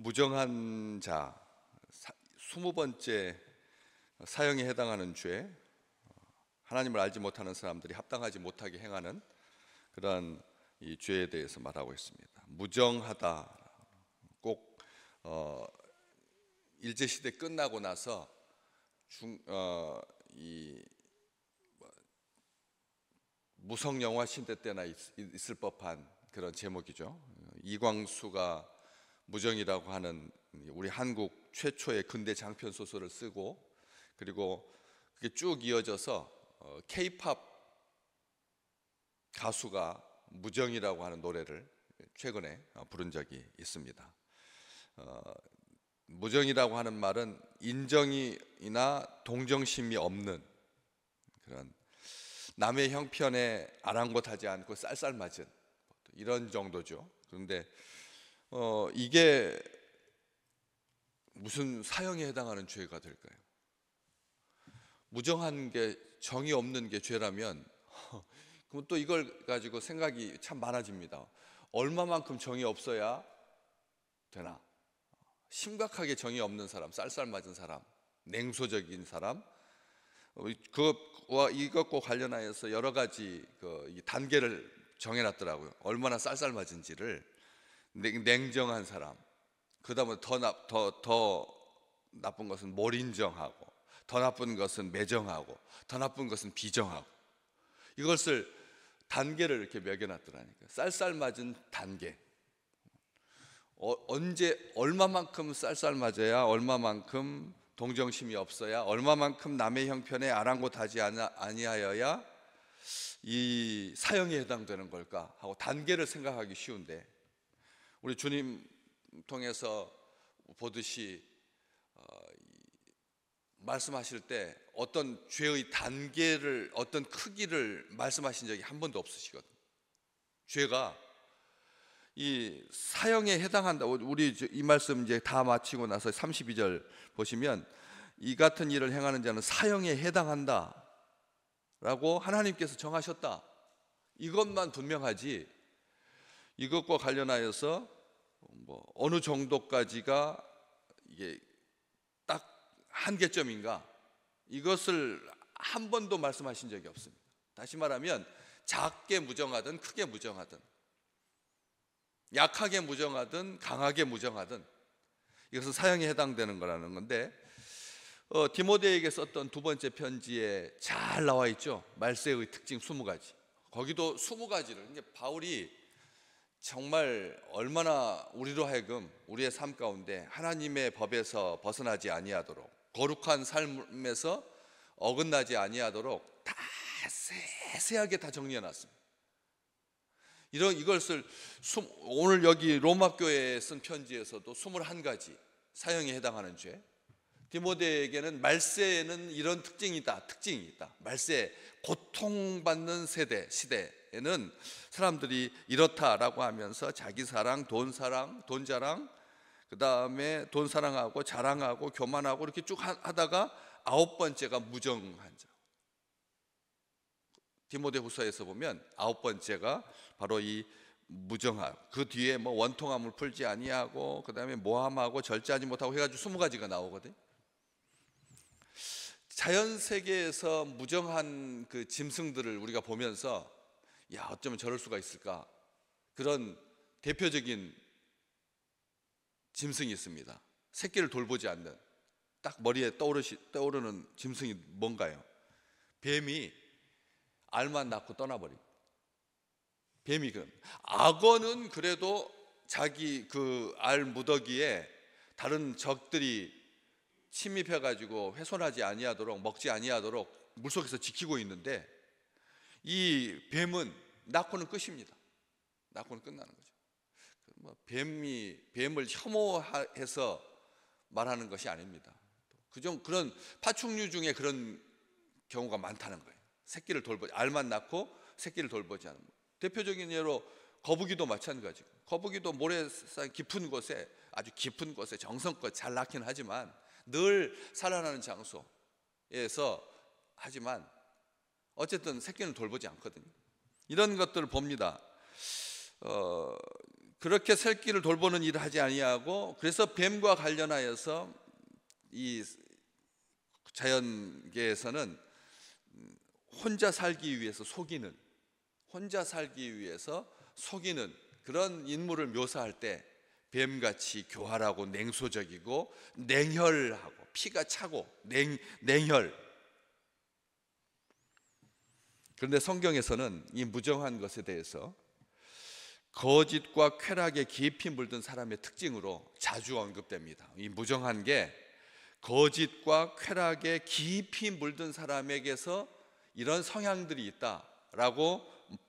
무정한 자 20번째 사형에 해당하는 죄, 하나님을 알지 못하는 사람들이 합당하지 못하게 행하는 그런 이 죄에 대해서 말하고 있습니다. 무정하다. 꼭 일제시대 끝나고 나서 무성영화 시대 때나 있을 법한 그런 제목이죠. 이광수가 무정이라고 하는 우리 한국 최초의 근대 장편 소설을 쓰고, 그리고 그게 쭉 이어져서 K-팝 가수가 무정이라고 하는 노래를 최근에 부른 적이 있습니다. 무정이라고 하는 말은 인정이나 동정심이 없는 그런 남의 형편에 아랑곳하지 않고 쌀쌀맞은 이런 정도죠. 그런데 이게 무슨 사형에 해당하는 죄가 될까요? 무정한 게, 정이 없는 게 죄라면 그럼 또 이걸 가지고 생각이 참 많아집니다. 얼마만큼 정이 없어야 되나? 심각하게 정이 없는 사람, 쌀쌀맞은 사람, 냉소적인 사람, 그것과 이것과 관련하여서 여러 가지 단계를 정해놨더라고요. 얼마나 쌀쌀맞은지를. 냉정한 사람, 그 다음에 더 나쁜 것은 몰인정하고, 더 나쁜 것은 매정하고, 더 나쁜 것은 비정하고, 이것을 단계를 이렇게 매겨놨더라니까요. 쌀쌀맞은 단계. 언제 얼마만큼 쌀쌀맞아야, 얼마만큼 동정심이 없어야, 얼마만큼 남의 형편에 아랑곳하지 아니하여야 이 사형에 해당되는 걸까 하고 단계를 생각하기 쉬운데, 우리 주님 통해서 보듯이 말씀하실 때 어떤 죄의 단계를, 어떤 크기를 말씀하신 적이 한 번도 없으시거든요. 죄가 이 사형에 해당한다. 우리 이 말씀 이제 다 마치고 나서 32절 보시면, 이 같은 일을 행하는 자는 사형에 해당한다 라고 하나님께서 정하셨다, 이것만 분명하지, 이것과 관련하여서 어느 정도까지가 이게 딱 한계점인가, 이것을 한 번도 말씀하신 적이 없습니다. 다시 말하면 작게 무정하든 크게 무정하든, 약하게 무정하든 강하게 무정하든 이것은 사형에 해당되는 거라는 건데, 디모데에게 썼던 두 번째 편지에 잘 나와 있죠. 말세의 특징 20가지. 거기도 20가지를, 이게 바울이 정말 얼마나 우리로 하여금 우리의 삶 가운데 하나님의 법에서 벗어나지 아니하도록, 거룩한 삶에서 어긋나지 아니하도록 다 세세하게 다 정리해 놨습니다. 이것을 오늘 여기 로마 교회에 쓴 편지에서도 21가지 사형에 해당하는 죄, 디모데에게는 말세에는 이런 특징이 있다. 말세, 고통받는 시대에는 사람들이 이렇다라고 하면서 자기 사랑, 돈 자랑, 그 다음에 돈 사랑하고 자랑하고 교만하고 이렇게 쭉 하다가 9번째가 무정한 자. 디모데후서에서 보면 9번째가 바로 이 무정함. 그 뒤에 원통함을 풀지 아니하고, 그 다음에 모함하고 절제하지 못하고 해가지고 20가지가 나오거든요. 자연 세계에서 무정한 그 짐승들을 우리가 보면서, 야, 어쩌면 저럴 수가 있을까, 그런 대표적인 짐승이 있습니다. 새끼를 돌보지 않는, 딱 머리에 떠오르는 짐승이 뭔가요? 뱀이 알만 낳고 떠나버린. 뱀이 악어는 그래도 자기 그 알 무더기에 다른 적들이 침입해가지고 훼손하지 아니하도록, 먹지 아니하도록 물속에서 지키고 있는데, 이 뱀은 낳고는 끝입니다. 낳고는 끝나는 거죠. 뱀을 혐오해서 말하는 것이 아닙니다. 그런 파충류 중에 그런 경우가 많다는 거예요. 알만 낳고 새끼를 돌보지 않는. 대표적인 예로 거북이도 마찬가지고, 거북이도 모래산 깊은 곳에, 아주 깊은 곳에 정성껏 잘 낳긴 하지만, 늘 살아나는 장소에서 하지만 어쨌든 새끼는 돌보지 않거든요. 이런 것들을 봅니다. 그렇게 새끼를 돌보는 일을 하지 아니하고, 그래서 뱀과 관련하여서 이 자연계에서는 혼자 살기 위해서 속이는 그런 인물을 묘사할 때 뱀같이 교활하고 냉소적이고 냉혈하고 피가 차고 냉혈. 그런데 성경에서는 이 무정한 것에 대해서 거짓과 쾌락에 깊이 물든 사람의 특징으로 자주 언급됩니다. 이 무정한 게 거짓과 쾌락에 깊이 물든 사람에게서 이런 성향들이 있다라고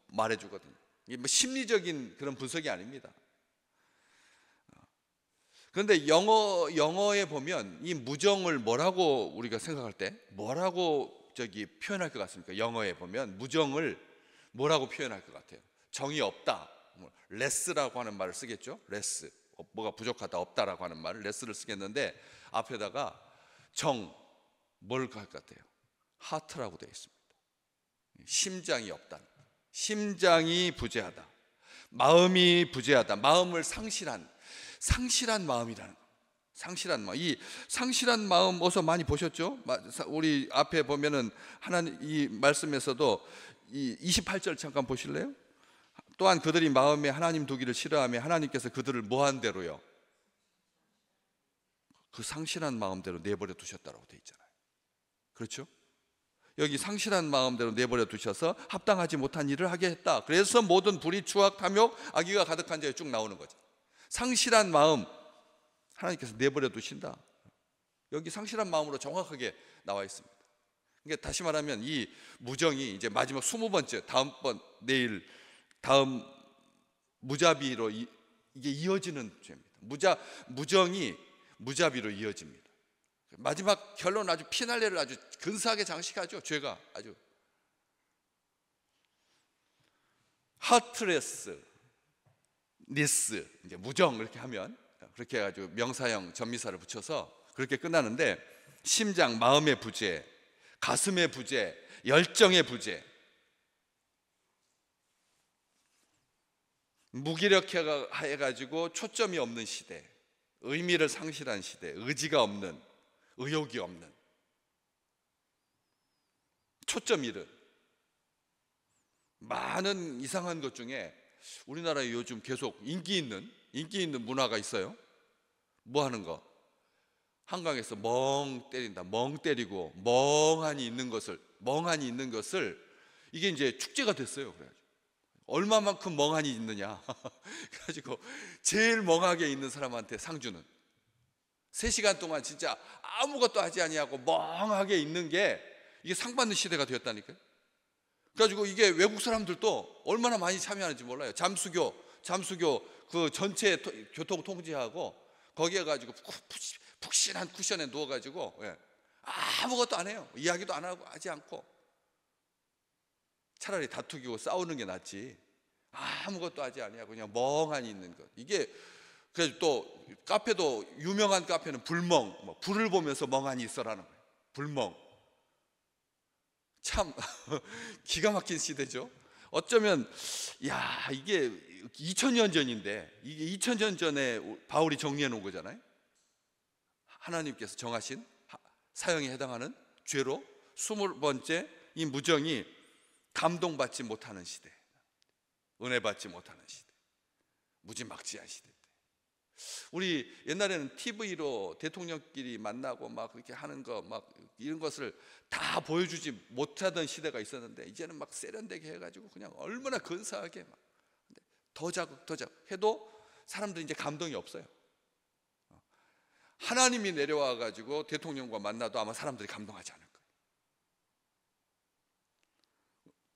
말해주거든요. 이게 뭐 심리적인 그런 분석이 아닙니다. 그런데 영어에 보면 이 무정을 뭐라고 우리가 생각할 때 뭐라고 표현할 것 같습니까? 영어에 보면 무정을 뭐라고 표현할 것 같아요? 정이 없다, 레스라고 하는 말을 쓰겠죠. 레스, 뭐가 부족하다, 없다라고 하는 말을 레스를 쓰겠는데 앞에다가 뭘 할 것 같아요? 하트라고 되어 있습니다. 심장이 없다, 심장이 부재하다, 마음이 부재하다, 마음을 상실한 마음이라는 거. 상실한 마음. 이 상실한 마음 어서 많이 보셨죠? 우리 앞에 보면은 하나님 이 말씀에서도 이 28절 잠깐 보실래요? 또한 그들이 마음에 하나님 두기를 싫어하며 하나님께서 그들을 뭐한 대로요? 그 상실한 마음대로 내버려 두셨다라고 돼 있잖아요. 그렇죠? 여기 상실한 마음대로 내버려 두셔서 합당하지 못한 일을 하게 했다. 그래서 모든 불의, 추악, 탐욕, 악의가 가득한 자에 쭉 나오는 거죠. 상실한 마음 하나님께서 내버려 두신다. 여기 상실한 마음으로 정확하게 나와 있습니다. 그러니까 다시 말하면 이 무정이 이제 마지막 20번째, 다음 무자비로 이게 이어지는 죄입니다. 무정이 무자비로 이어집니다. 마지막 결론 아주 피날레를 아주 근사하게 장식하죠. 죄가 아주 하트레스 니스, 이제 무정 이렇게 하면 그렇게 해가지고 명사형 전미사를 붙여서 그렇게 끝나는데, 심장, 마음의 부재, 가슴의 부재, 열정의 부재, 무기력해가지고 초점이 없는 시대, 의미를 상실한 시대, 의지가 없는, 의욕이 없는, 초점 잃은 많은 이상한 것 중에 우리나라에 요즘 계속 인기 있는 문화가 있어요. 뭐 하는 거? 한강에서 멍 때린다. 멍 때리고 멍하니 있는 것을 이게 이제 축제가 됐어요. 그래가지고 얼마만큼 멍하니 있느냐 그래가지고 제일 멍하게 있는 사람한테 상 주는, 3시간 동안 진짜 아무것도 하지 아니하고 멍하게 있는 게 이게 상 받는 시대가 되었다니까요. 그래가지고 이게 외국 사람들도 얼마나 많이 참여하는지 몰라요. 잠수교 그 전체 교통 통제하고 거기에 가지고 푹신한 쿠션에 누워가지고 아무것도 안 해요. 이야기도 안 하고 하지 않고 차라리 다투기고 싸우는 게 낫지 아무것도 하지 아니하고 그냥 멍하니 있는 것. 이게 그래서 또 카페도 유명한 카페는 불멍, 불을 보면서 멍하니 있어라는 거예요. 불멍. 참 기가 막힌 시대죠. 어쩌면 이게 2000년 전인데, 이게 2000년 전에 바울이 정리해 놓은 거잖아요. 하나님께서 정하신 사형에 해당하는 죄로 20번째 이 무정이 감동받지 못하는 시대, 은혜 받지 못하는 시대, 무지막지한 시대. 우리 옛날에는 TV로 대통령끼리 만나고 막 그렇게 하는 거 막 이런 것을 다 보여주지 못하던 시대가 있었는데, 이제는 막 세련되게 해가지고 그냥 얼마나 근사하게 막 더 자극 해도 사람들이 이제 감동이 없어요. 하나님이 내려와가지고 대통령과 만나도 아마 사람들이 감동하지 않을 거예요.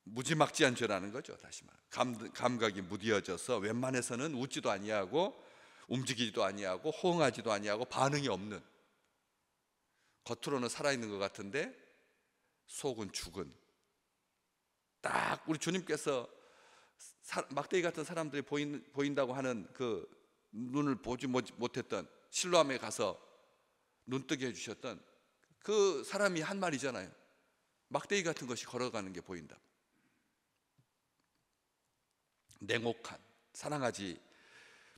무지막지한 죄라는 거죠. 다시 말하면 감각이 무뎌져서 웬만해서는 웃지도 아니하고 움직이지도 아니하고 호응하지도 아니하고 반응이 없는, 겉으로는 살아있는 것 같은데 속은 죽은, 딱 우리 주님께서 막대기 같은 사람들이 보인다고 하는 그 눈을 보지 못했던 실로암에 가서 눈뜨게 해주셨던 그 사람이 한 말이잖아요. 막대기 같은 것이 걸어가는 게 보인다. 냉혹한, 사랑하지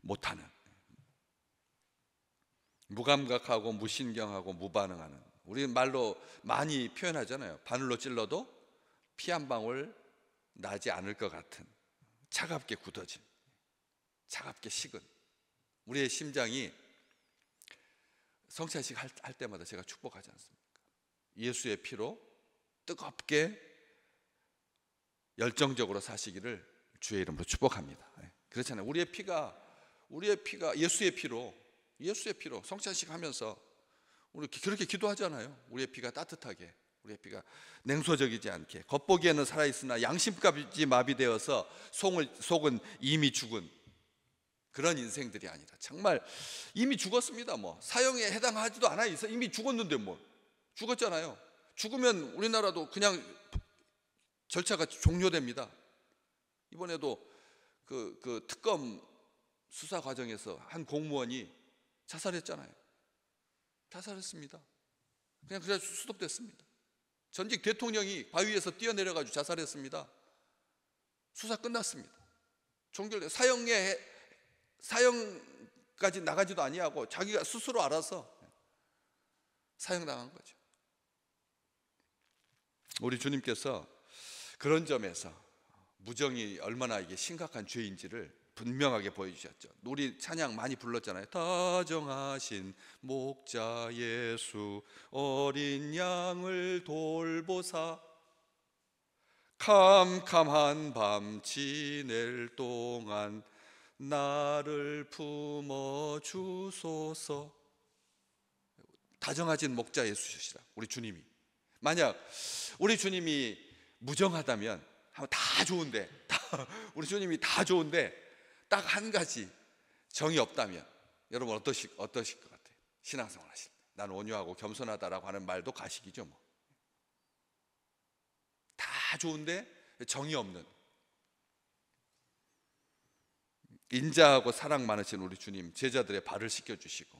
못하는, 무감각하고 무신경하고 무반응하는, 우리 말로 많이 표현하잖아요. 바늘로 찔러도 피 한 방울 나지 않을 것 같은 차갑게 굳어진, 차갑게 식은 우리의 심장이 성찬식 할 때마다 제가 축복하지 않습니까? 예수의 피로 뜨겁게 열정적으로 사시기를 주의 이름으로 축복합니다. 그렇잖아요. 우리의 피가 예수의 피로 성찬식 하면서 우리 그렇게 기도하잖아요. 우리의 피가 따뜻하게, 우리의 피가 냉소적이지 않게, 겉보기에는 살아있으나 양심까지 마비되어서 속은 이미 죽은 그런 인생들이 아니라 정말 이미 죽었습니다. 뭐 사형에 해당하지도 않아요. 이미 죽었는데 뭐 죽었잖아요. 죽으면 우리나라도 그냥 절차가 종료됩니다. 이번에도 그 특검 수사 과정에서 한 공무원이 자살했잖아요. 자살했습니다. 그냥 그래서 수습됐습니다. 전직 대통령이 바위에서 뛰어내려가지고 자살했습니다. 수사 끝났습니다. 종결돼 사형까지 나가지도 아니하고 자기가 스스로 알아서 사형당한 거죠. 우리 주님께서 그런 점에서 무정이 얼마나 이게 심각한 죄인지를 분명하게 보여주셨죠. 우리 찬양 많이 불렀잖아요. 다정하신 목자 예수 어린 양을 돌보사 캄캄한 밤 지낼 동안 나를 품어 주소서. 다정하신 목자 예수시라. 우리 주님이 만약 우리 주님이 무정하다면 다 좋은데 우리 주님이 다 좋은데 딱 한 가지 정이 없다면 여러분 어떠실 것 같아요? 신앙생활 하실 때 나는 온유하고 겸손하다라고 하는 말도 가식이죠. 뭐 다 좋은데 정이 없는, 인자하고 사랑 많으신 우리 주님, 제자들의 발을 씻겨주시고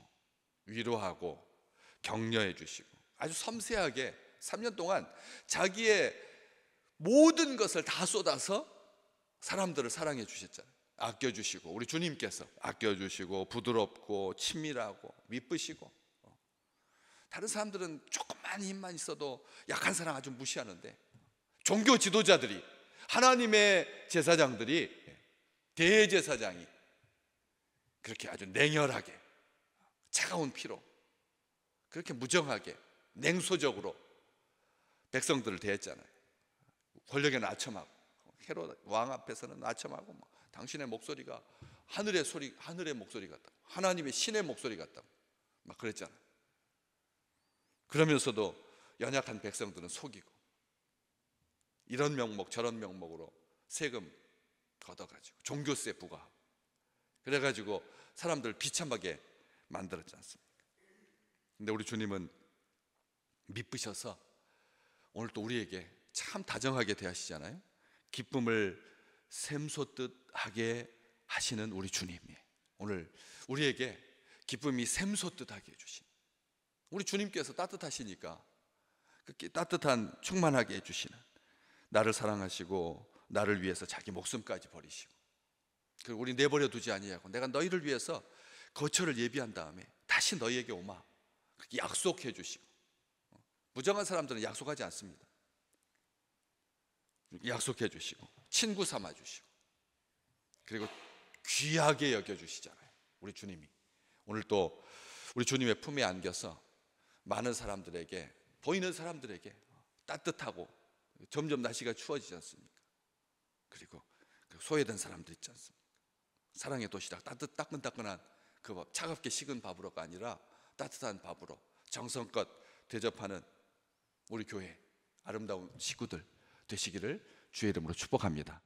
위로하고 격려해 주시고 아주 섬세하게 3년 동안 자기의 모든 것을 다 쏟아서 사람들을 사랑해 주셨잖아요. 아껴주시고, 우리 주님께서 아껴주시고 부드럽고 친밀하고 미쁘시고, 다른 사람들은 조금만 힘만 있어도 약한 사람 아주 무시하는데 종교 지도자들이, 하나님의 제사장들이, 대제사장이 그렇게 아주 냉혈하게 차가운 피로 그렇게 무정하게 냉소적으로 백성들을 대했잖아요. 권력에 낮춰하고, 헤롯 왕 앞에서는 낮춰하고, 당신의 목소리가 하늘의 목소리 같다, 하나님의 신의 목소리 같다, 막 그랬잖아요. 그러면서도 연약한 백성들은 속이고 이런 명목 저런 명목으로 세금 걷어가지고 종교세 부과하고 그래가지고 사람들 비참하게 만들었지 않습니까? 근데 우리 주님은 미쁘셔서 오늘 또 우리에게 참 다정하게 대하시잖아요. 기쁨을 샘솟듯 하게 하시는 우리 주님이 오늘 우리에게 기쁨이 샘솟듯 하게 해주신 우리 주님께서 따뜻하시니까 그렇게 따뜻한 충만하게 해주시는, 나를 사랑하시고 나를 위해서 자기 목숨까지 버리시고, 그리고 우리 내버려 두지 아니하고 내가 너희를 위해서 거처를 예비한 다음에 다시 너희에게 오마 그렇게 약속해 주시고, 무정한 사람들은 약속하지 않습니다. 약속해 주시고 친구 삼아 주시고 그리고 귀하게 여겨 주시잖아요. 우리 주님이 오늘 또 우리 주님의 품에 안겨서 많은 사람들에게, 보이는 사람들에게 따뜻하고, 점점 날씨가 추워지지 않습니까? 그리고 소외된 사람들 있지 않습니까? 사랑의 도시락, 따끈따끈한 그 밥, 차갑게 식은 밥으로가 아니라 따뜻한 밥으로 정성껏 대접하는 우리 교회 아름다운 식구들 되시기를 주의 이름으로 축복합니다.